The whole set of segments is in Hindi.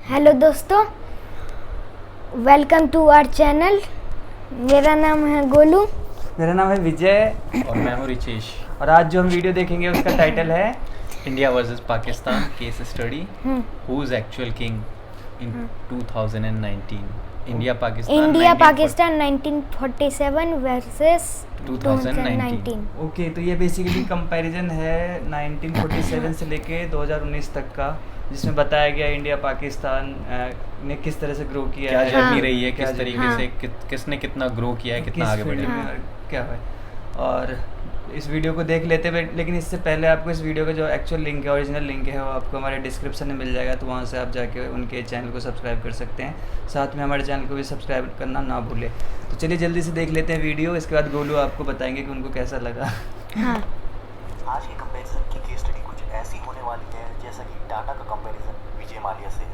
हेलो दोस्तों, वेलकम टू आवर चैनल। मेरा नाम है गोलू। मेरा नाम है विजय और मैं हूँ रिचेश। और आज जो हम वीडियो देखेंगे उसका टाइटल है India versus Pakistan case study, who is actual king in 2019। India Pakistan 1947 versus 2019। Okay. तो ये बेसिकली कंपैरिजन है 1947 से लेके 2019 तक का, जिसमें बताया गया इंडिया पाकिस्तान ने किस तरह से ग्रो किया क्या है, जर्नी रही है, क्या किस तरीके से किसने कितना ग्रो किया है, कितना किस आगे बढ़े फील्ड में और क्या है। और इस वीडियो को देख लेते हुए, लेकिन इससे पहले आपको इस वीडियो का जो एक्चुअल लिंक है, ओरिजिनल लिंक है, वो आपको हमारे डिस्क्रिप्शन में मिल जाएगा। तो वहाँ से आप जाके उनके चैनल को सब्सक्राइब कर सकते हैं। साथ में हमारे चैनल को भी सब्सक्राइब करना ना भूलें। तो चलिए जल्दी से देख लेते हैं वीडियो। इसके बाद गोलू आपको बताएंगे कि उनको कैसा लगा। हाँ। आज की कंपैरिजन की केस स्टडी कुछ ऐसी होने वाली है जैसा कि टाटा का कंपैरिजन विजय माल्या से,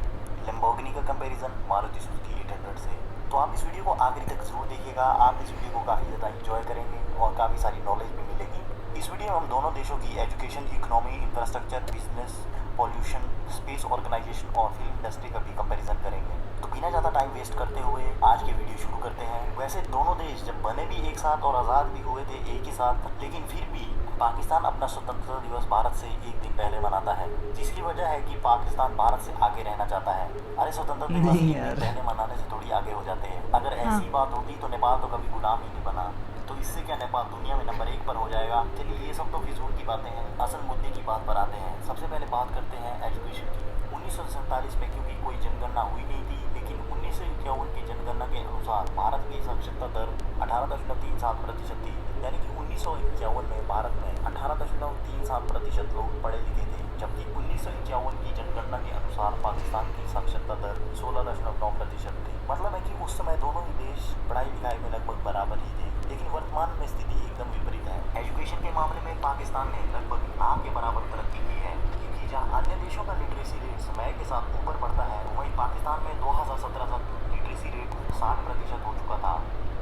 लैम्बोर्गिनी का कंपैरिजन मारुति सुजुकी 800 से। तो आप इस वीडियो को आखिरी तक जरूर देखिएगा। आप इस वीडियो को काफ़ी ज़्यादा एंजॉय करेंगे और काफ़ी सारी नॉलेज भी मिलेगी। इस वीडियो में हम दोनों देशों की education, economy, infrastructure, business, pollution, space organization और फिल्म इंडस्ट्री का भी कंपैरिजन करेंगे। तो बिना ज़्यादा टाइम वेस्ट करते हुए आज के वीडियो शुरू करते हैं। वैसे दोनों देश जब बने भी एक साथ और आज़ाद भी हुए थे एक ही साथ, लेकिन फिर भी पाकिस्तान अपना स्वतंत्रता दिवस भारत से एक दिन पहले मनाता है, जिसकी वजह है कि पाकिस्तान भारत से आगे रहना चाहता है। अरे स्वतंत्रता दिवस एक दिन पहले मनाने से थोड़ी आगे हो जाते हैं। अगर ऐसी बात होती तो नेपाल तो कभी गुलाम ही नहीं बना। तो इससे क्या नेपाल दुनिया में नंबर 1 पर हो जाएगा। चलिए ये सब तो फिजूल की बातें हैं, असल मुद्दे की बात पर आते हैं। सबसे पहले बात करते हैं एजुकेशन की। 1947 में क्योंकि कोई जनगणना हुई नहीं थी, लेकिन 1951 की जनगणना के अनुसार भारत की साक्षरता दर 18.37% थी। यानी कि 1951 में भारत में 18.37% लोग पढ़े लिखे थे, जबकि 1951 की जनगणना के अनुसार पाकिस्तान की साक्षरता दर 16.9% थी। मतलब है कि उस समय दोनों ही देश पढ़ाई लिखाई में लगभग बराबर ही थे, लेकिन वर्तमान में स्थिति एकदम विपरीत है। एजुकेशन के मामले में पाकिस्तान ने लगभग ना के बराबर तरक्की की है, क्योंकि जहाँ अन्य देशों का लिटरेसी रेट समय के साथ ऊपर बढ़ता है, वहीं पाकिस्तान में 2017 तक लिटरेसी रेट 60% हो चुका था,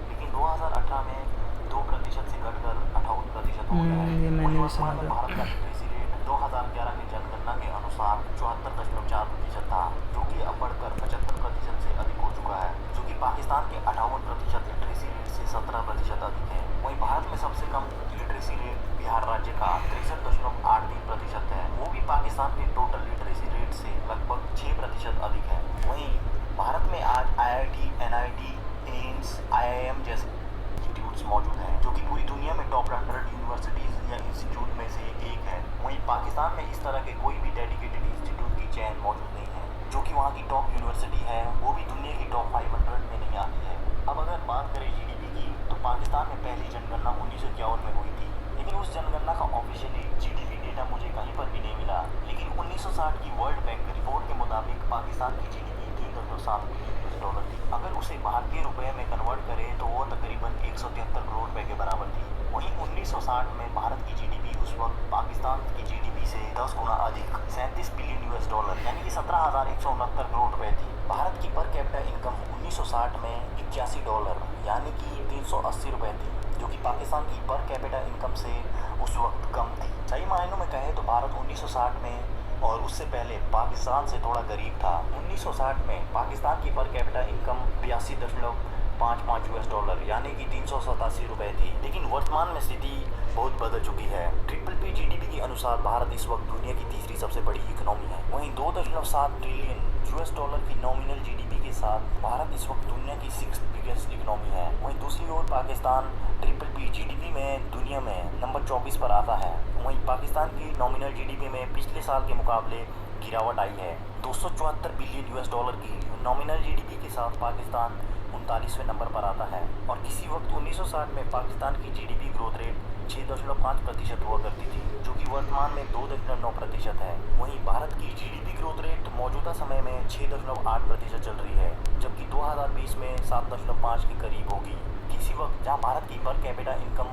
लेकिन 2018 में 2% से घटकर 58% हो गया है। वहीं वर्तमान में भारत का लिटरेसी रेट 2011 की जनगणना के अनुसार 74.4% था, जो कि अब बढ़कर 75% से अधिक हो चुका है, जो कि पाकिस्तान के 58% लिटरेसी रेट से 17% अधिक है। वहीं भारत में सबसे कम लिटरेसी रेट बिहार राज्य का 63.83% है, वो भी पाकिस्तान के टोटल लिटरेसी रेट से लगभग 6% अधिक है। वहीं भारत में आज IIT, NIT, एम्स, IIM जैसे इंस्टीट्यूट्स मौजूद हैं, जो कि पूरी दुनिया में टॉप 100 यूनिवर्सिटीज़ या इंस्टीट्यूट में से एक है। वहीं पाकिस्तान में इस तरह के कोई भी डेडिकेटेड इंस्टीट्यूट की चेन मौजूद नहीं है, जो कि वहाँ की टॉप यूनिवर्सिटी है, वो भी दुनिया की टॉप 500 में नहीं आती है। अब अगर बात करें GDP की, तो पाकिस्तान में पहली जनगणना 1951 में हुई थी, लेकिन उस जनगणना का ऑफिशियली GDP डेटा मुझे कहीं पर भी नहीं मिला। लेकिन 1960 की वर्ल्ड बैंक रिपोर्ट के मुताबिक पाकिस्तान की GDP 3.7 बिलियन US डॉलर थी। अगर उसे भारतीय रुपये में कन्वर्ट करें तो वो तकरीबन 173 करोड़ रुपए के बराबर थी। वहीं 1960 में भारत की GDP उस वक्त पाकिस्तान की GDP से 10 गुना अधिक 37 बिलियन US डॉलर यानी कि 17,169 करोड़ रुपए थी। भारत की पर कैपिटा इनकम 1960 में $81 यानी कि 380 रुपए थी, जो कि पाकिस्तान की पर कैपिटा इनकम से उस वक्त कम थी। सही मायनों में कहें तो भारत 1960 में और उससे पहले पाकिस्तान से थोड़ा गरीब था। 1960 में पाकिस्तान की per capita income 82.55 US dollar यानी कि 387 रुपए थी, लेकिन वर्तमान में स्थिति बहुत बदल चुकी है। PPP GDP के अनुसार भारत इस वक्त दुनिया की तीसरी सबसे बड़ी इकोनॉमी है। वहीं 2.7 ट्रिलियन US डॉलर की नॉमिनल GDP के साथ भारत इस वक्त दुनिया की 6th बिगेस्ट इकोनॉमी है। वहीं दूसरी ओर पाकिस्तान PPP GDP में दुनिया में नंबर 24 पर आता है। वहीं पाकिस्तान की नॉमिनल GDP में पिछले साल के मुकाबले गिरावट आई है। 274 बिलियन US डॉलर की नॉमिनल GDP के साथ पाकिस्तान 39वें नंबर पर आता है। और किसी वक्त 1960 में पाकिस्तान की GDP ग्रोथ रेट 6.5% हुआ करती थी, जो कि वर्तमान में 2.9% है। वहीं भारत की GDP ग्रोथ रेट मौजूदा समय में 6.8% चल रही है, जबकि 2020 में 7.5 के करीब होगी। किसी वक्त जहां भारत की पर कैपिटा इनकम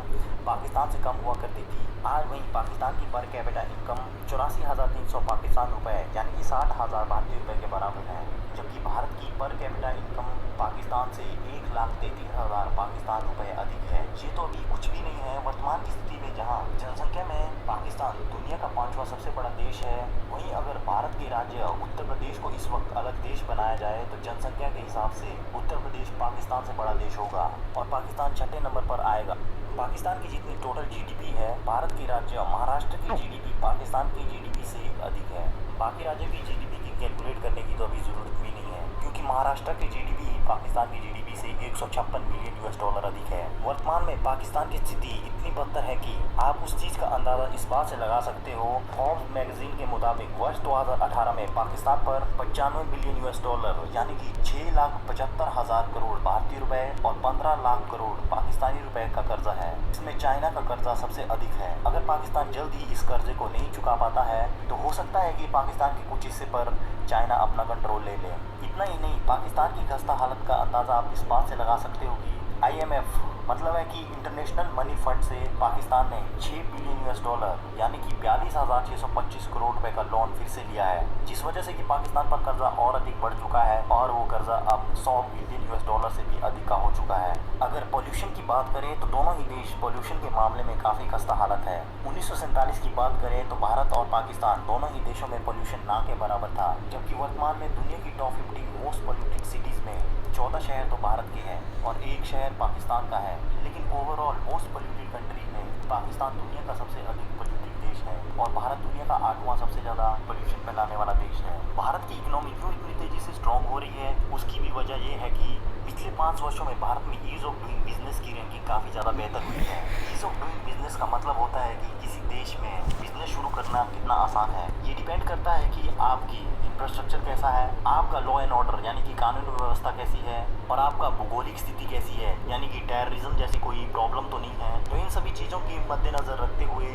पाकिस्तान से कम हुआ करती थी, आज वहीं पाकिस्तान की पर कैपिटा इनकम 84,300 पाकिस्तान रुपए यानी कि 60,000 भारतीय रुपए के बराबर है, जबकि भारत की पर कैपिटा इनकम पाकिस्तान से 1,33,000 पाकिस्तान रुपए अधिक है। ये तो अभी कुछ भी नहीं है। वर्तमान की स्थिति में जहाँ जनसंख्या में पाकिस्तान दुनिया का 5वां सबसे बड़ा देश है। वहीं अगर भारत के राज्य उत्तर प्रदेश को इस वक्त अलग देश बनाया जाए तो जनसंख्या के हिसाब से उत्तर प्रदेश पाकिस्तान से बड़ा देश होगा और पाकिस्तान 6ठे नंबर पर आएगा। पाकिस्तान की जितनी टोटल जीडीपी है, भारत के राज्य महाराष्ट्र की जीडीपी पाकिस्तान की जीडीपी से अधिक है। बाकी राज्यों की जीडीपी की कैलकुलेट करने की तो अभी ज़रूरत भी नहीं है, क्योंकि महाराष्ट्र की जीडीपी पाकिस्तान की जीडीपी से 156 बिलियन यूएस डॉलर अधिक है। वर्तमान में पाकिस्तान की स्थिति इतनी बदतर है कि आप उस चीज़ का अंदाज़ा इस बात से लगा सकते हो। फोर्ब्स मैगजीन के मुताबिक वर्ष 2018 में पाकिस्तान पर 95 बिलियन यूएस डॉलर यानी कि 6,75,000 करोड़ भारतीय रुपए और 15 लाख करोड़ पाकिस्तानी रुपए का कर्जा है। इसमें चाइना का कर्जा सबसे अधिक है। अगर पाकिस्तान जल्द ही इस कर्जे को नहीं चुका पाता है तो हो सकता है कि पाकिस्तान के कुछ हिस्से पर चाइना अपना कंट्रोल ले ले। इतना ही नहीं, पाकिस्तान की खस्ता हालत का अंदाज़ा आप इस बात से लगा सकते हो कि IMF मतलब है कि इंटरनेशनल मनी फंड से पाकिस्तान ने 6 बिलियन यूएस डॉलर यानी कि 42,625 करोड़ रुपए का लोन फिर से लिया है, जिस वजह से कि पाकिस्तान पर कर्जा और अधिक बढ़ चुका है और वो कर्जा अब 100 बिलियन यूएस डॉलर से भी अधिक का हो चुका है। अगर पॉल्यूशन की बात करें तो दोनों ही देश पॉल्यूशन के मामले में काफ़ी खस्ता हालत है। 1947 की बात करें तो भारत और पाकिस्तान दोनों ही देशों में पॉल्यूशन ना के बराबर था, जबकि वर्तमान में दुनिया की टॉप 50 मोस्ट पॉल्यूटेड सिटीज़ में 14 शहर तो भारत के हैं और 1 शहर पाकिस्तान का है। लेकिन ओवरऑल मोस्ट पॉल्यूटेड कंट्री में पाकिस्तान दुनिया का सबसे अधिक पॉल्यूटेड देश है और भारत दुनिया का 8वां सबसे ज़्यादा पॉल्यूशन फैलाने वाला देश है। भारत की इकोनॉमी क्यों इतनी तेज़ी से स्ट्रॉन्ग हो रही है, उसकी भी वजह यह है कि पिछले 5 वर्षों में भारत में ईज़ ऑफ डूइंग बिजनेस की रैंकिंग काफ़ी ज़्यादा बेहतर हुई है। ईज़ ऑफ डूइंग बिजनेस का मतलब होता है कि किसी देश में बिजनेस शुरू करना कितना आसान है। ये डिपेंड करता है कि आपकी इंफ्रास्ट्रक्चर कैसा है, आपका लॉ एंड ऑर्डर यानी कि कानून व्यवस्था कैसी है और आपका भौगोलिक स्थिति कैसी है यानी कि टेररिज्म जैसी कोई प्रॉब्लम तो नहीं है। तो इन सभी चीज़ों की मद्देनज़र रखते हुए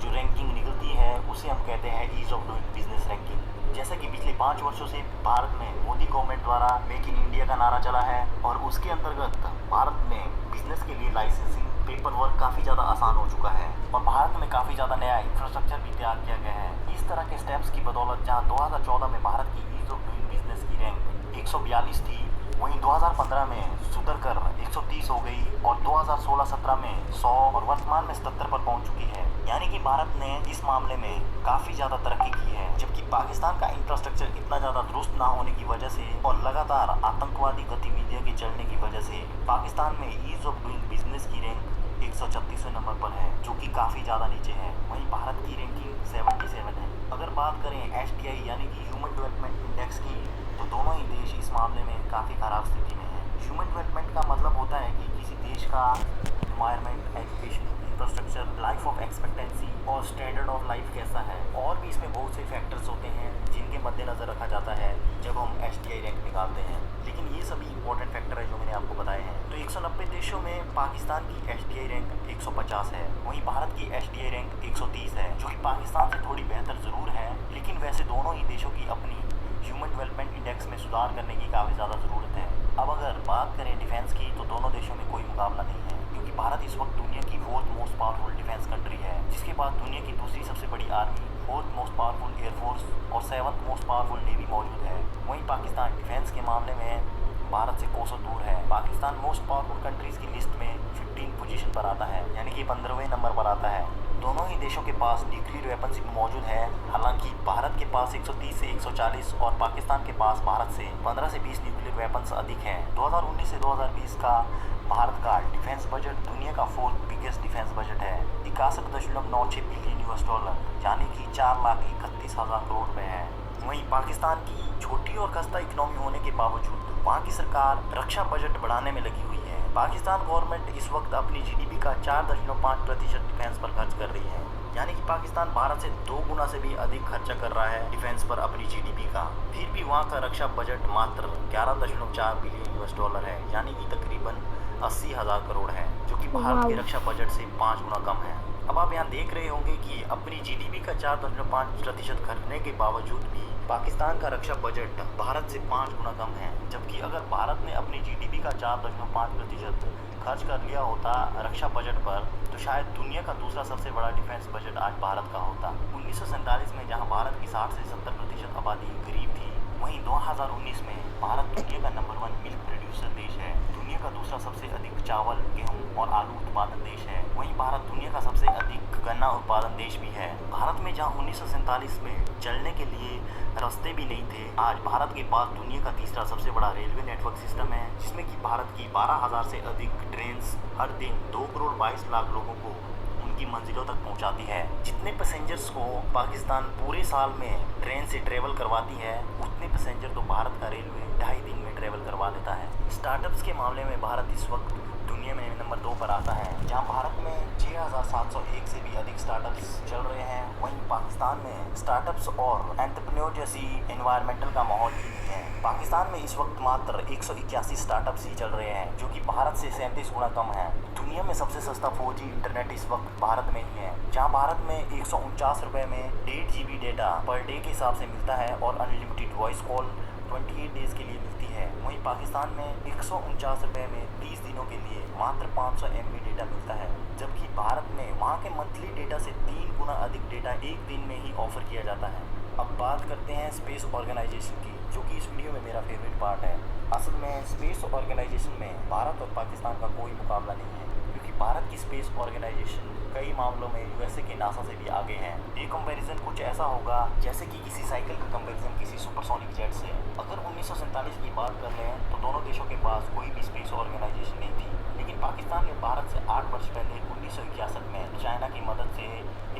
जो रैंकिंग निकलती है उसे हम कहते हैं ease of doing business ranking. जैसा कि पिछले 5 वर्षों से भारत में मोदी गवर्नमेंट द्वारा मेक इन इंडिया का नारा चला है और उसके अंतर्गत भारत में बिजनेस के लिए लाइसेंसिंग पेपर वर्क काफ़ी ज़्यादा आसान हो चुका है और भारत में काफ़ी ज़्यादा नया इंफ्रास्ट्रक्चर भी तैयार किया गया है। इस तरह के स्टेप्स की बदौलत जहाँ 2014 में भारत की ईज़ ऑफ डूइंग बिजनेस की रैंक 142 थी, वहीं 2015 में सुधर कर 130 हो गई और 2016-17 में 100 और वर्तमान में 77 पर पहुंच चुकी है। यानी कि भारत ने इस मामले में काफ़ी ज़्यादा तरक्की की है, जबकि पाकिस्तान का इंफ्रास्ट्रक्चर इतना ज़्यादा दुरुस्त ना होने की वजह से और लगातार आतंकवादी गतिविधियों के चलने की वजह से पाकिस्तान में ईज़ ऑफ डूइंग बिजनेस की रैंक 136वें नंबर पर है, जो कि काफ़ी ज़्यादा नीचे है। वहीं भारत की रैंकिंग 77 है। अगर बात करें HDI यानी कि ह्यूमन डेवलपमेंट इंडेक्स की, तो दोनों ही देश इस मामले में काफ़ी ख़राब स्थिति में है। ह्यूमन डेवलपमेंट का मतलब होता है कि किसी देश का environment, education, infrastructure, life of expectancy और स्टैंडर्ड ऑफ लाइफ कैसा है। और भी इसमें बहुत से फैक्टर्स होते हैं जिनके मद्देनज़र रखा जाता है जब हम HDI रैंक निकालते हैं, लेकिन ये सभी इंपॉर्टेंट फैक्टर है जो मैंने आपको बताए हैं। तो 190 देशों में पाकिस्तान की HDI रैंक 150 है, वहीं भारत की HDI रैंक 130 है, जो कि पाकिस्तान से थोड़ी बेहतर ज़रूर है, लेकिन वैसे दोनों ही देशों की अपनी ह्यूमन डेवलपमेंट इंडेक्स में सुधार करने की काफ़ी ज़्यादा ज़रूरत है। अब अगर बात करें डिफेंस की, तो दोनों देशों में कोई मुकाबला नहीं है, क्योंकि भारत इस वक्त दुनिया की 4th most powerful defence country है, जिसके बाद दुनिया की दूसरी सबसे बड़ी army, 4th most powerful air force और 7th मोस्ट पावरफुल नेवी मौजूद है। वहीं पाकिस्तान डिफेंस के मामले में भारत से कोसों दूर है। पाकिस्तान मोस्ट पावरफुल कंट्रीज़ की लिस्ट में 15 पोजीशन पर आता है, यानी कि 15वें नंबर पर आता है। दोनों ही देशों के पास न्यूक्लियर वेपन्स भी मौजूद है, हालांकि भारत के पास 130 से 140 और पाकिस्तान के पास भारत से 15 से 20 न्यूक्लियर वेपन्स अधिक हैं। 2019 से 2020 का भारत का डिफेंस बजट दुनिया का 4th बिगेस्ट डिफेंस बजट है, 61.96 बिलियन यूएस डॉलर यानी कि 4,31,000 करोड़ रुपए है। वहीं पाकिस्तान की छोटी और खस्ता इकोनॉमी होने के बावजूद वहाँ की सरकार रक्षा बजट बढ़ाने में लगी हुई है। पाकिस्तान गवर्नमेंट इस वक्त अपनी GDP का 4.5% डिफेंस पर खर्च कर रही है, यानी कि पाकिस्तान भारत से 2 गुना से भी अधिक खर्चा कर रहा है डिफेंस पर अपनी GDP का। फिर भी वहाँ का रक्षा बजट मात्र 11.4 बिलियन यूएस डॉलर है, यानी कि तकरीबन 80,000 करोड़ है, जो कि भारत के रक्षा बजट से 5 गुना कम है। अब आप यहाँ देख रहे होंगे कि अपनी GDP का 4.5% खर्चने के बावजूद भी पाकिस्तान का रक्षा बजट भारत से 5 गुना कम है, जबकि अगर भारत ने अपनी GDP का 4.5% खर्च कर लिया होता रक्षा बजट पर, तो शायद दुनिया का दूसरा सबसे बड़ा डिफेंस बजट आज भारत का होता। 1947 में जहाँ भारत की 60 से 70% आबादी गरीब थी, वहीं 2019 में भारत दुनिया का नंबर 1 मिल्क प्रोड्यूसर देश है, दुनिया का दूसरा सबसे अधिक चावल, गेहूं और आलू उत्पादन देश है। वहीं भारत दुनिया का सबसे अधिक गन्ना उत्पादन देश भी है। भारत में जहां 1947 में चलने के लिए रास्ते भी नहीं थे, आज भारत के पास दुनिया का तीसरा सबसे बड़ा रेलवे नेटवर्क सिस्टम है, जिसमें कि भारत की 12,000 से अधिक ट्रेन हर दिन 2 करोड़ 22 लाख लोगों को उनकी मंजिलों तक पहुंचाती है। जितने पैसेंजर्स को पाकिस्तान पूरे साल में ट्रेन से ट्रेवल करवाती है, उतने पैसेंजर तो भारत का रेलवे 2.5 दिन में ट्रेवल करवा देता है। स्टार्टअप्स के मामले में भारत इस वक्त दुनिया में नंबर 2 पर आता है, जहां भारत में 6,701 से भी अधिक स्टार्टअप्स चल रहे हैं। वहीं पाकिस्तान में स्टार्टअप्स और एंटरप्रेन्योर जैसी एनवायरमेंटल का माहौल ही नहीं है। पाकिस्तान में इस वक्त मात्र 181 स्टार्टअप्स ही चल रहे हैं, जो कि भारत से 37 गुना कम है। दुनिया में सबसे सस्ता 4G इंटरनेट इस वक्त भारत में ही है, जहां भारत में 149 रुपये में 1.5 GB डेटा पर डे के हिसाब से मिलता है और अनलिमिटेड वॉइस कॉल 28 डेज के लिए मिलती है। वहीं पाकिस्तान में 149 रुपये में 30 दिनों के लिए मात्र 500 MB डेटा मिलता है, जबकि भारत में वहाँ के मंथली डेटा से 3 गुना अधिक डेटा एक दिन में ही ऑफर किया जाता है। अब बात करते हैं स्पेस ऑर्गेनाइजेशन की, जो कि इस वीडियो में मेरा फेवरेट पार्ट है। असल में स्पेस ऑर्गेनाइजेशन में भारत और पाकिस्तान का कोई मुकाबला नहीं है, क्योंकि भारत की स्पेस ऑर्गेनाइजेशन कई मामलों में USA के नासा से भी आगे हैं। ये कंपैरिजन कुछ ऐसा होगा जैसे कि किसी साइकिल का कंपैरिजन किसी सुपरसोनिक जेट से। अगर 1947 की बात कर लें तो दोनों देशों के पास कोई भी स्पेस ऑर्गेनाइजेशन नहीं थी, लेकिन पाकिस्तान ने भारत से 8 वर्ष पहले 1961 में चाइना की मदद से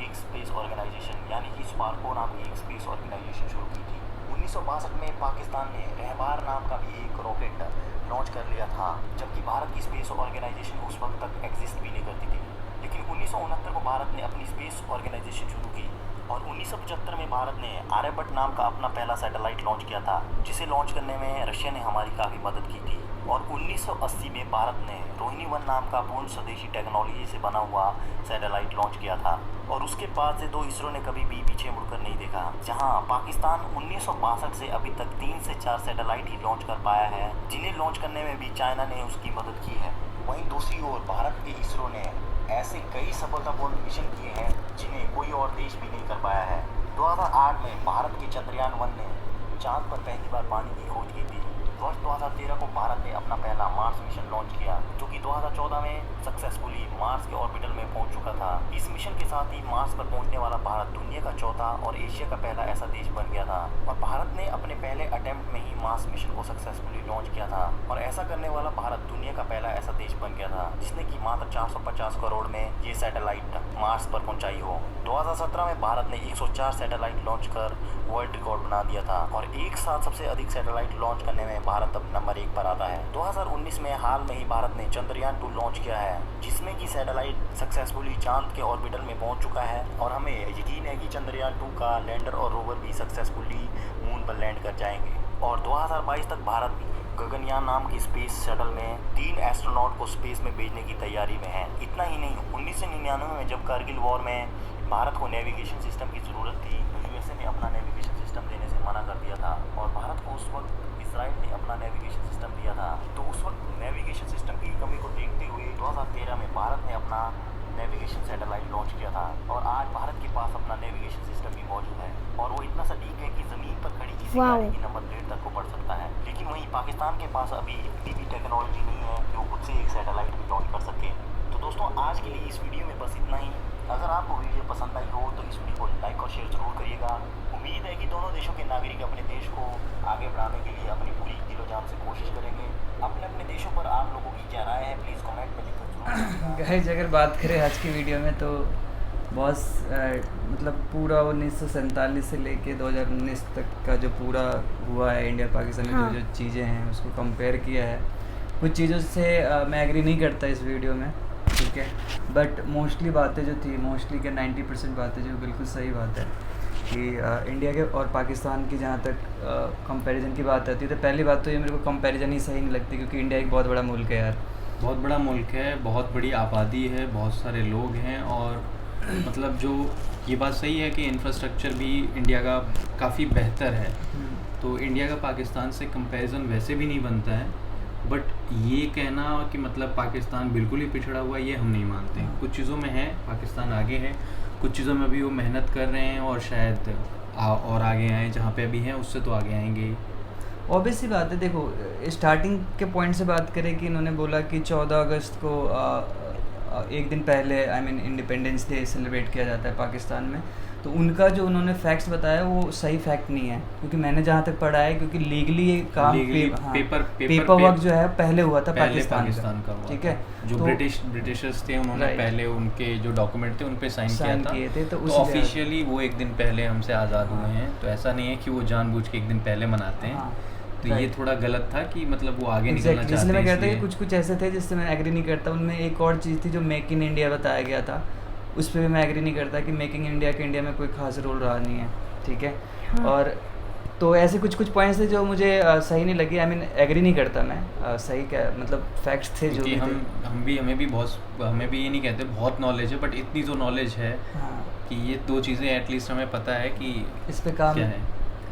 एक स्पेस ऑर्गेनाइजेशन यानी कि स्पार्को नाम की एक स्पेस ऑर्गेनाइजेशन शुरू की थी। 1962 में पाकिस्तान ने रहबार नाम का भी एक रॉकेट लॉन्च कर लिया था, जबकि भारत की स्पेस ऑर्गेनाइजेशन उस वक्त तक एग्जिस्ट भी नहीं करती थी। लेकिन 1969 को भारत ने अपनी स्पेस ऑर्गेनाइजेशन शुरू की और 1975 में भारत ने आर्यभट्ट नाम का अपना पहला सैटेलाइट लॉन्च किया था, जिसे लॉन्च करने में रशिया ने हमारी काफ़ी मदद की थी। और 1980 में भारत ने रोहिणी 1 नाम का पूर्ण स्वदेशी टेक्नोलॉजी से बना हुआ सैटेलाइट लॉन्च किया था और उसके बाद से तो इसरो ने कभी भी पीछे मुड़कर नहीं देखा। जहां पाकिस्तान 1962 से अभी तक 3 से 4 सैटेलाइट ही लॉन्च कर पाया है, जिन्हें लॉन्च करने में भी चाइना ने उसकी मदद की है। वहीं दूसरी ओर भारत के इसरो ने ऐसे कई सफलतापूर्ण मिशन किए हैं जिन्हें कोई और देश भी नहीं कर पाया है। 2008 में भारत के चंद्रयान 1 ने चांद पर पहली बार पानी की खोज की थी। वर्ष 2013 को भारत ने अपना पहला मार्स मिशन लॉन्च किया, जो कि 2014 में सक्सेसफुली मार्स के ऑर्बिटल में पहुंच चुका था। इस मिशन के साथ ही मार्स पर पहुंचने वाला भारत दुनिया का चौथा और एशिया का पहला ऐसा देश बन गया था। और भारत ने अपने पहले अटेम्प्ट में ही मार्स मिशन को सक्सेसफुली लॉन्च किया था और ऐसा करने वाला भारत दुनिया का पहला ऐसा देश बन गया था जिसने कि मात्र 450 करोड़ में ये सैटेलाइट मार्स पर पहुंचाई हो। 2017 में भारत ने 104 सैटेलाइट लॉन्च कर वर्ल्ड रिकॉर्ड बना दिया था और एक साथ सबसे अधिक सैटेलाइट लॉन्च करने में भारत अब नंबर 1 पर आता है। 2019 में हाल में ही भारत ने चंद्रयान 2 लॉन्च किया है, जिसमें कि सैटेलाइट सक्सेसफुली चांद के ऑर्बिटल में पहुंच चुका है और हमें यकीन है कि चंद्रयान 2 का लैंडर और रोवर भी सक्सेसफुली मून पर लैंड कर जाएंगे। और 2022 तक भारत गगनयान नाम की स्पेस शटल में 3 एस्ट्रोनॉट को स्पेस में भेजने की तैयारी में है। इतना ही नहीं, 1999 में जब कारगिल वॉर में भारत को नेविगेशन सिस्टम की ज़रूरत थी तो USA ने अपना नेविगेशन सिस्टम देने से मना कर दिया था और भारत को उस वक्त इसराइल ने अपना नेविगेशन सिस्टम दिया था। तो उस वक्त नेविगेशन सिस्टम की कमी को देखते हुए 2013 में भारत ने अपना नेविगेशन सैटेलाइट लॉन्च किया था और आज भारत के पास अपना नेविगेशन सिस्टम भी मौजूद है और वो इतना सटीक है कि ज़मीन पर खड़ी किसी गाड़ी की नंबर प्लेट तक को पढ़ सकता है। लेकिन वहीं पाकिस्तान के पास अभी इतनी भी टेक्नोलॉजी नहीं है जो खुद से एक सैटेलाइट भी लॉन्च कर सके। तो दोस्तों, आज के लिए इस वीडियो में बस इतना ही। अगर आपको वीडियो पसंद आई हो तो इस वीडियो को लाइक और शेयर ज़रूर करिएगा। उम्मीद है कि दोनों देशों के नागरिक अपने देश को आगे बढ़ाने के लिए अपनी पूरी दिलोजान से कोशिश करेंगे। अपने अपने देशों पर आप लोगों की क्या राय है, प्लीज़ कमेंट में लिखकर जरूर। गाइस, अगर बात करें आज की वीडियो में तो बहुत मतलब पूरा 1947 से लेके 2019 तक का जो पूरा हुआ है इंडिया पाकिस्तान में, हाँ। जो चीज़ें हैं उसको कंपेयर किया है। कुछ चीज़ों से मैं एग्री नहीं करता इस वीडियो में, ठीक है, बट मोस्टली बातें जो थी, मोस्टली क्या 90% बातें जो बिल्कुल सही बात है कि इंडिया के और पाकिस्तान की जहाँ तक कंपैरिजन की बात आती है तो पहली बात तो ये मेरे को कंपैरिजन ही सही नहीं लगती, क्योंकि इंडिया एक बहुत बड़ा मुल्क है यार, बहुत बड़ा मुल्क है, बहुत बड़ी आबादी है, बहुत सारे लोग हैं और मतलब जो ये बात सही है कि इंफ्रास्ट्रक्चर भी इंडिया का काफ़ी बेहतर है। तो इंडिया का पाकिस्तान से कंपैरिजन वैसे भी नहीं बनता है, बट ये कहना कि मतलब पाकिस्तान बिल्कुल ही पिछड़ा हुआ है ये हम नहीं मानते हैं। कुछ चीज़ों में है पाकिस्तान आगे है, कुछ चीज़ों में अभी वो मेहनत कर रहे हैं और शायद और आगे आएँ, जहाँ पे अभी हैं उससे तो आगे आएंगे। ऑब्वियस सी बात है। देखो, स्टार्टिंग के पॉइंट से बात करें कि इन्होंने बोला कि 14 अगस्त को एक दिन पहले I mean independence day celebrate किया जाता है पाकिस्तान में, तो उनका जो उन्होंने फैक्ट्स बताया वो सही फैक्ट नहीं है, क्योंकि मैंने जहाँ तक पढ़ा है, क्योंकि लीगली ये काम पेपर वर्क जो है पहले हुआ था पाकिस्तान का हुआ, ठीक है। जो तो ब्रिटिशर्स थे उन्होंने पहले उनके जो डॉक्यूमेंट थे उन पे साइन किए थे, तो ऑफिशियली वो एक दिन पहले हमसे आज़ाद हुए हैं। तो ऐसा नहीं है कि वो जानबूझ के एक दिन पहले मनाते हैं। तो ये थोड़ा गलत था कि मतलब वो आगे निकलना चाहते हैं। इसलिए मैं कहता कि कुछ ऐसे थे जिससे मैं एग्री नहीं करता। उनमें एक और चीज़ थी जो मेक इन इंडिया बताया गया था, उस पर भी मैं एग्री नहीं करता कि मेकिंग इंडिया के इंडिया में कोई खास रोल रहा नहीं है, ठीक है। हाँ। और तो ऐसे कुछ पॉइंट्स थे जो मुझे सही नहीं लगी, आई मीन एग्री नहीं करता मैं, सही क्या मतलब फैक्ट्स थे जो हमें भी ये नहीं कहते बहुत नॉलेज है, बट इतनी तो नॉलेज है कि ये दो चीज़ें एटलीस्ट हमें पता है कि इस पे काम क्या है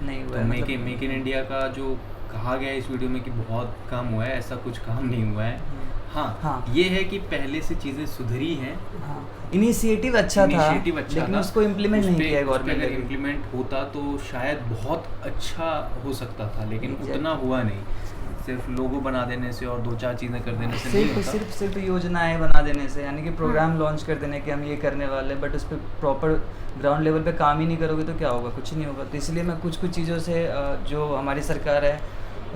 नहीं हुआ। तो मेक इन इंडिया का जो कहा गया है इस वीडियो में कि बहुत काम हुआ है, ऐसा कुछ काम नहीं हुआ है। हाँ, ये है कि पहले से चीज़ें सुधरी हैं। इनिशिएटिव अच्छा था, लेकिन उसको इम्प्लीमेंट नहीं किया गवर्नमेंट। अगर इम्प्लीमेंट होता तो शायद बहुत अच्छा हो सकता था, लेकिन उतना हुआ नहीं। सिर्फ लोगो बना देने से और 2-4 चीज़ें कर देने से नहीं होता। सिर्फ योजनाएं बना देने से, यानी कि प्रोग्राम लॉन्च कर देने कि हम ये करने वाले, बट उस पर प्रॉपर ग्राउंड लेवल पे काम ही नहीं करोगे तो क्या होगा, कुछ नहीं होगा। तो इसलिए मैं कुछ चीज़ों से जो हमारी सरकार है,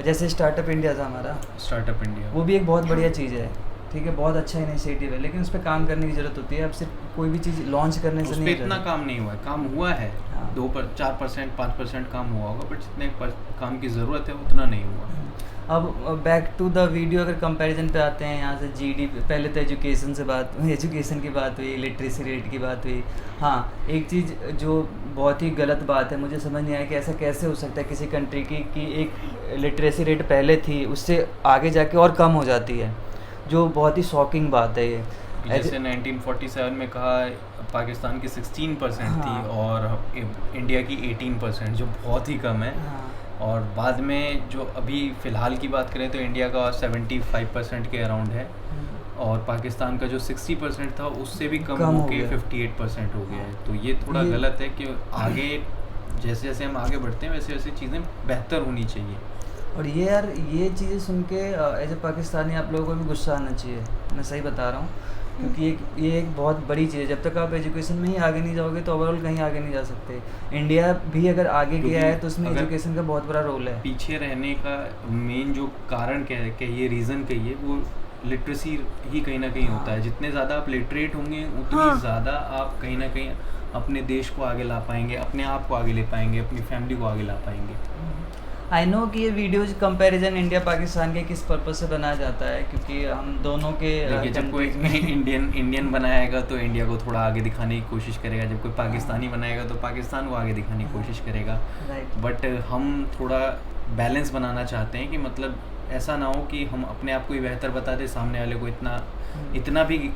जैसे स्टार्टअप इंडिया था हमारा, स्टार्टअप इंडिया वो भी एक बहुत बढ़िया चीज़ है, ठीक है, बहुत अच्छा इनिशिएटिव है, लेकिन उस पर काम करने की ज़रूरत होती है। अब सिर्फ कोई भी चीज़ लॉन्च करने से नहीं, इतना काम नहीं हुआ है। काम हुआ है 2-4%, 5% काम हुआ होगा, बट जितने काम की ज़रूरत है उतना नहीं हुआ। अब बैक टू द वीडियो, अगर कंपैरिजन पे आते हैं यहाँ से जीडीपी, पहले तो एजुकेशन की बात हुई, लिटरेसी रेट की बात हुई। हाँ, एक चीज़ जो बहुत ही गलत बात है, मुझे समझ नहीं आया कि ऐसा कैसे हो सकता है किसी कंट्री की एक लिटरेसी रेट पहले थी उससे आगे जाके और कम हो जाती है, जो बहुत ही शॉकिंग बात है ये। जैसे 1947 में कहा पाकिस्तान की 16% थी और इंडिया की 18%, जो बहुत ही कम है। और बाद में जो अभी फ़िलहाल की बात करें तो इंडिया का 75% के अराउंड है, और पाकिस्तान का जो 60% था उससे भी कम हो के 58% हो गया है। तो ये थोड़ा गलत है कि आगे जैसे जैसे हम आगे बढ़ते हैं वैसे वैसे चीज़ें बेहतर होनी चाहिए। और ये यार, ये चीज़ें सुन के एज ए पाकिस्तानी आप लोगों को भी गुस्सा आना चाहिए, मैं सही बता रहा हूँ, क्योंकि ये एक बहुत बड़ी चीज़ है। जब तक आप एजुकेशन में ही आगे नहीं जाओगे तो ओवरऑल कहीं आगे नहीं जा सकते। इंडिया भी अगर आगे गया है तो उसमें एजुकेशन का बहुत बड़ा रोल है। पीछे रहने का मेन जो कारण कहिए, रीज़न कहिए, वो लिटरेसी ही कहीं ना कहीं होता है। जितने ज़्यादा आप लिटरेट होंगे उतनी ज़्यादा आप कहीं ना कहीं अपने देश को आगे ला पाएंगे, अपने आप को आगे ले पाएंगे, अपनी फैमिली को आगे ला पाएंगे। आई नो कि ये वीडियोज कंपैरिजन इंडिया पाकिस्तान के किस पर्पस से बनाया जाता है, क्योंकि हम दोनों के जब कोई इंडियन बनाएगा तो इंडिया को थोड़ा आगे दिखाने की कोशिश करेगा, जब कोई पाकिस्तानी बनाएगा तो पाकिस्तान को आगे दिखाने की कोशिश करेगा। बट हम थोड़ा बैलेंस बनाना चाहते हैं कि मतलब ऐसा ना हो कि हम अपने आप को ही बेहतर बता दें, सामने वाले को इतना भी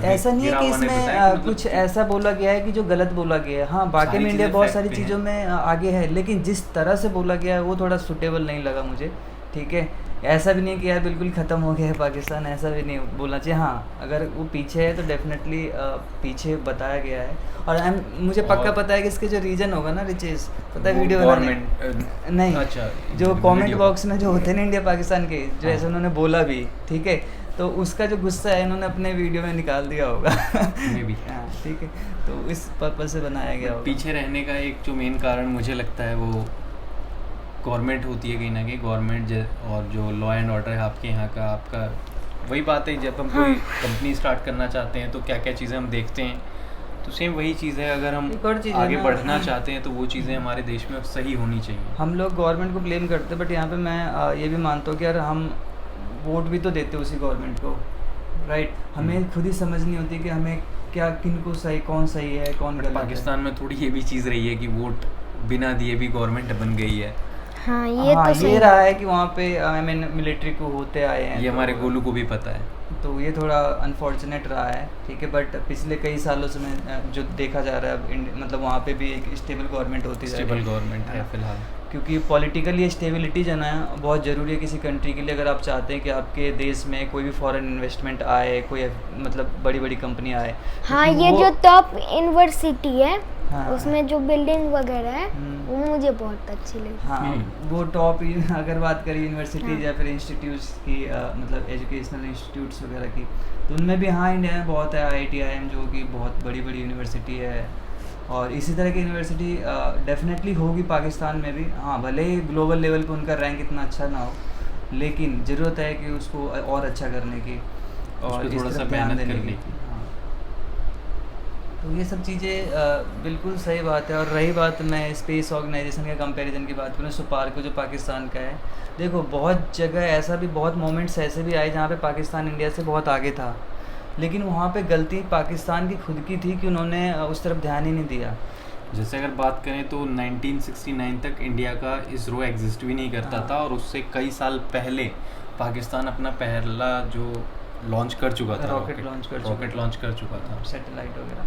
ऐसा नहीं है कि इसमें मतलब कुछ ऐसा बोला गया है कि जो गलत बोला गया है। हाँ, बाकी में इंडिया बहुत सारी चीज़ों में आगे है, लेकिन जिस तरह से बोला गया है वो थोड़ा सूटेबल नहीं लगा मुझे, ठीक है। ऐसा भी नहीं कि यार बिल्कुल ख़त्म हो गया है पाकिस्तान, ऐसा भी नहीं बोलना चाहिए। हाँ, अगर वो पीछे है तो डेफिनेटली पीछे बताया गया है। और मुझे पक्का पता है कि इसके जो रीजन होगा ना, रिचेस पता है वीडियो बनाने नहीं, अच्छा, जो कमेंट बॉक्स में जो होते हैं ना इंडिया पाकिस्तान के, जो ऐसे उन्होंने बोला भी, ठीक है, तो उसका जो गुस्सा है इन्होंने अपने वीडियो में निकाल दिया होगा मे भी। हाँ, ठीक है, तो इस पर्पस से बनाया गया होगा। पीछे रहने का एक जो मेन कारण मुझे लगता है वो गवर्नमेंट होती है कहीं ना कहीं। गवर्नमेंट और जो लॉ एंड ऑर्डर है आपके यहाँ का, आपका वही बात है। जब हम कोई कंपनी स्टार्ट करना चाहते हैं तो क्या क्या चीज़ें हम देखते हैं, तो सेम वही चीज़ है। अगर हम आगे बढ़ना चाहते हैं तो वो चीज़ें हमारे देश में सही होनी चाहिए। हम लोग गवर्नमेंट को ब्लेम करते हैं, बट यहाँ पे मैं ये भी मानता हूँ कि यार हम वोट भी तो देते उसी गवर्नमेंट को, राइट। हमें खुद ही समझ नहीं होती कि हमें क्या, किन को सही, कौन सही है कौन गलत है। पाकिस्तान में थोड़ी ये भी चीज़ रही है कि वोट बिना दिए भी गवर्नमेंट बन गई है। हाँ, तो ये रहा है कि वहाँ पे आई मीन मिलिट्री को होते आए हैं, ये हमारे गोलू को भी पता है, तो ये थोड़ा अनफॉर्चुनेट रहा है, ठीक है। बट पिछले कई सालों से मैं जो देखा जा रहा है, मतलब वहाँ पे भी एक स्टेबल गवर्नमेंट होती है, स्टेबल गवर्नमेंट है फिलहाल। क्योंकि पॉलिटिकली स्टेबिलिटी जो है बहुत ज़रूरी है किसी कंट्री के लिए। अगर आप चाहते हैं कि आपके देश में कोई भी फॉरेन इन्वेस्टमेंट आए, कोई मतलब बड़ी बड़ी कंपनी आए। हाँ, ये जो टॉप यूनिवर्सिटी है हाँ। उसमें जो बिल्डिंग वगैरह है हम्म। वो मुझे बहुत अच्छी लगी। हाँ वो टॉप अगर बात करें यूनिवर्सिटीज़ हाँ। या फिर इंस्टीट्यूट्स की मतलब एजुकेशनल इंस्टीट्यूट्स वगैरह की, तो उनमें भी हाँ इंडिया में बहुत है, IIT जो कि बहुत बड़ी बड़ी यूनिवर्सिटी है, और इसी तरह की यूनिवर्सिटी डेफिनेटली होगी पाकिस्तान में भी। हाँ भले ही ग्लोबल लेवल पे उनका रैंक इतना अच्छा ना हो, लेकिन ज़रूरत है कि उसको और अच्छा करने की और उसपे इस थोड़ा तरफ सा ध्यान मेहनत देने करने की। की। हाँ तो ये सब चीज़ें बिल्कुल सही बात है। और रही बात, मैं स्पेस ऑर्गेनाइजेशन के कंपैरिजन की बात करूँ, सुपार्को जो पाकिस्तान का है, देखो बहुत जगह ऐसा भी, बहुत मोमेंट्स ऐसे भी आए जहाँ पे पाकिस्तान इंडिया से बहुत आगे था, लेकिन वहाँ पे गलती पाकिस्तान की खुद की थी कि उन्होंने उस तरफ ध्यान ही नहीं दिया। जैसे अगर बात करें तो 1969 तक इंडिया का इसरो एग्जिस्ट भी नहीं करता हाँ। था, और उससे कई साल पहले पाकिस्तान अपना पहला जो लॉन्च कर चुका था, रॉकेट लॉन्च कर चुका रॉकेट था। लॉन्च कर चुका था। सैटेलाइट वगैरह,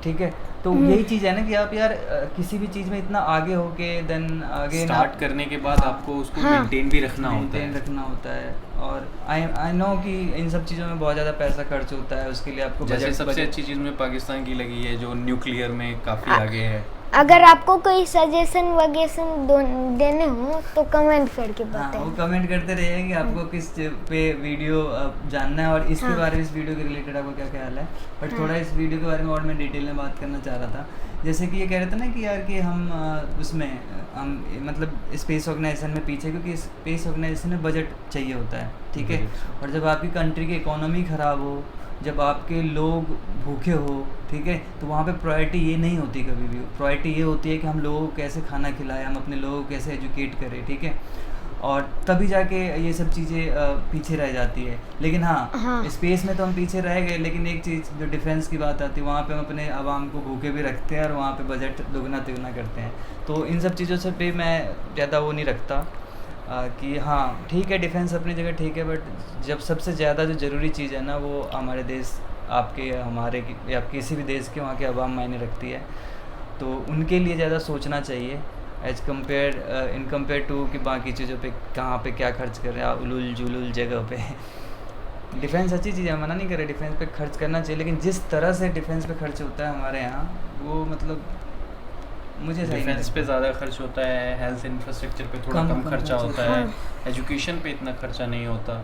ठीक है। तो यही चीज़ है ना कि आप यार किसी भी चीज़ में इतना आगे हो के देन आगे स्टार्ट करने के बाद हाँ। आपको उसको हाँ। मेंटेन भी रखना होता मेंटेन है। रखना होता है। और आई नो कि इन सब चीज़ों में बहुत ज़्यादा पैसा खर्च होता है, उसके लिए आपको जैसे बजट सबसे अच्छी चीज़ में पाकिस्तान की लगी है जो न्यूक्लियर में काफ़ी आगे है। अगर आपको कोई सजेशन वगैरह देने हो तो कमेंट करके हाँ वो बताएं। कमेंट करते रहिए कि आपको किस पे वीडियो जानना है और इसके हाँ। बारे में, इस वीडियो के रिलेटेड आपको क्या ख्याल है। बट हाँ। थोड़ा इस वीडियो के बारे में और मैं डिटेल में बात करना चाह रहा था। जैसे कि ये कह रहे थे ना कि यार कि हम उसमें हम मतलब स्पेस ऑर्गेनाइजेशन में पीछे, क्योंकि स्पेस ऑर्गेनाइजेशन में बजट चाहिए होता है, ठीक है। Budget। और जब आपकी कंट्री की इकोनॉमी ख़राब हो, जब आपके लोग भूखे हो, ठीक है, तो वहाँ पे प्रायोरिटी ये नहीं होती कभी भी। प्रायोरिटी ये होती है कि हम लोगों को कैसे खाना खिलाएं, हम अपने लोगों को कैसे एजुकेट करें, ठीक है। और तभी जाके ये सब चीज़ें पीछे रह जाती है। लेकिन हाँ, हाँ। स्पेस में तो हम पीछे रह गए, लेकिन एक चीज़ जो डिफेंस की बात आती है, वहाँ पे हम अपने आवाम को भूखे भी रखते हैं और वहाँ पे बजट दुगना तिगुना करते हैं। तो इन सब चीज़ों से भी मैं ज़्यादा वो नहीं रखता कि हाँ ठीक है, डिफेंस अपनी जगह ठीक है, बट जब सबसे ज़्यादा जो ज़रूरी चीज़ है ना, वो हमारे देश, आपके या हमारे या किसी भी देश के वहाँ के आवाम मायने रखती है। तो उनके लिए ज़्यादा सोचना चाहिए as compare in compare to कि बाकी चीज़ों पे कहाँ पे क्या खर्च कर रहे हैं उलूल जुलूल जगह पे। डिफेंस अच्छी चीज़ है, मना नहीं कर रहे, डिफेंस पे खर्च करना चाहिए, लेकिन जिस तरह से डिफेंस पे खर्च होता है हमारे यहाँ, वो मतलब मुझे सही नहीं डिफेंस पे लगता। ज़्यादा खर्च होता है, हेल्थ इंफ्रास्ट्रक्चर पे थोड़ा कम कम खर्चा खर्च होता होता है, है। एजुकेशन पे इतना खर्चा नहीं होता।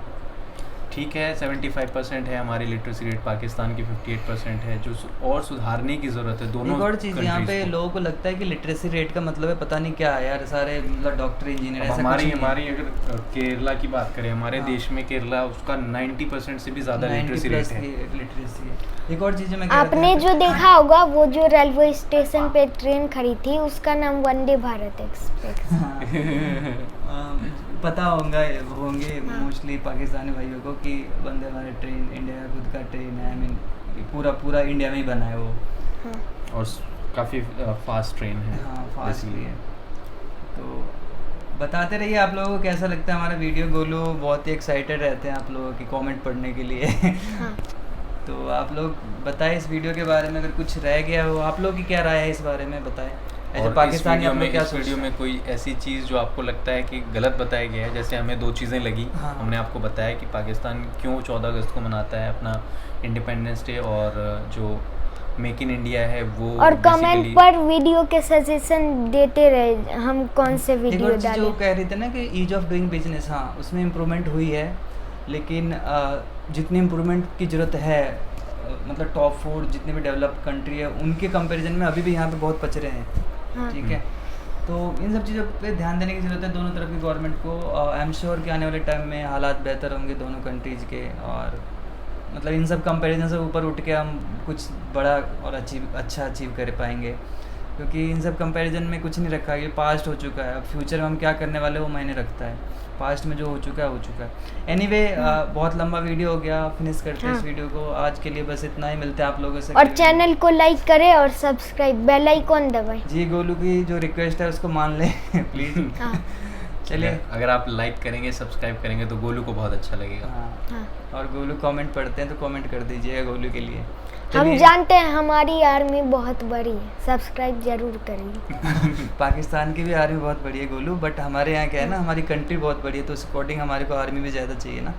ठीक है 75% है हमारी लिटरेसी रेट, पाकिस्तान की 58% है, जो और सुधारने की ज़रूरत है दोनों एक और चीज़ यहाँ countries पे को। लोगों को लगता है कि लिटरेसी रेट का मतलब है पता नहीं क्या है यार, सारे मतलब डॉक्टर इंजीनियर, अब ऐसा हमारी कुछ नहीं है। हमारी अगर केरला की बात करें, हमारे हाँ। देश में केरला उसका 90% से भी ज़्यादा 90 लिटरेसी प्लस रेट है। की लिटरेसी है। एक और चीज़ जो मैं कह रहा था आपने यहाँ जो देखा होगा वो जो रेलवे स्टेशन पे ट्रेन खड़ी थी उसका नाम वंदे भारत एक्सप्रेस। हाँ, पता होंगे हाँ। मोस्टली पाकिस्तानी भाइयों को कि वंदे भारत ट्रेन इंडिया का खुद का ट्रेन है। आई मीन पूरा इंडिया में ही बना है वो। हाँ। और काफ़ी फास्ट ट्रेन है। हाँ फास्ट भी basically। है। तो बताते रहिए आप लोगों को कैसा लगता है हमारा वीडियो। गोलू बहुत ही एक्साइटेड रहते हैं आप लोगों की कमेंट पढ़ने के लिए। हाँ। तो आप लोग बताएं इस वीडियो के बारे में, अगर कुछ रह गया हो, आप लोग की क्या राय है इस बारे में बताएं। और ऐसे इस पाकिस्तानी वीडियो आप में लोग क्या इस वीडियो सोचते में हैं? कोई ऐसी चीज़ जो आपको लगता है कि गलत बताया गया है, जैसे हमें 2 चीज़ें लगी। हाँ। हमने आपको बताया कि पाकिस्तान क्यों 14 अगस्त को मनाता है अपना इंडिपेंडेंस डे, और जो मेक इन इंडिया है वो और कमेंट basically- पर वीडियो के सजेशन देते रहे, हम कौन से एक वीडियो और चीज़ जो डालें। कह रहे थे ना कि ईज ऑफ डूइंग बिजनेस, हाँ उसमें इम्प्रूवमेंट हुई है, लेकिन जितनी इम्प्रूवमेंट की ज़रूरत है, मतलब टॉप 4 जितने भी डेवलप्ड कंट्री है उनके कंपैरिजन में अभी भी यहाँ पे बहुत पचड़े हैं। हाँ। ठीक है, तो इन सब चीज़ों पे ध्यान देने की ज़रूरत है दोनों तरफ की गवर्नमेंट को। आई एम श्योर कि आने वाले टाइम में हालात बेहतर होंगे दोनों कंट्रीज़ के, और मतलब इन सब कंपैरिजन से ऊपर उठ के हम कुछ बड़ा और अच्छा अचीव कर पाएंगे, क्योंकि इन सब कंपैरिजन में कुछ नहीं रखा है। ये पास्ट हो चुका है, अब फ्यूचर में हम क्या करने वाले वो मायने रखता है। पास्ट में जो हो चुका है हो चुका है। एनीवे बहुत लंबा वीडियो हो गया, फिनिश करते हैं इस हाँ। वीडियो को। आज के लिए बस इतना ही, मिलते हैं आप लोगों से और अगले वीडियो में। चैनल को लाइक करें और सब्सक्राइब बेल आइकॉन दबाएं। जी गोलू की जो रिक्वेस्ट है उसको मान लें प्लीज़। हाँ। चलिए, अगर आप लाइक करेंगे, सब्सक्राइब करेंगे तो गोलू को बहुत अच्छा लगेगा। हाँ, हाँ। और गोलू कमेंट पढ़ते हैं तो कमेंट कर दीजिएगा गोलू के लिए। हम चलिए, जानते हैं हमारी आर्मी बहुत बड़ी है, सब्सक्राइब जरूर करिए। पाकिस्तान की भी आर्मी बहुत बड़ी है गोलू, बट हमारे यहाँ क्या है ना, हमारी कंट्री बहुत बड़ी है, तो उस अकॉर्डिंग हमारे को आर्मी भी ज़्यादा चाहिए ना।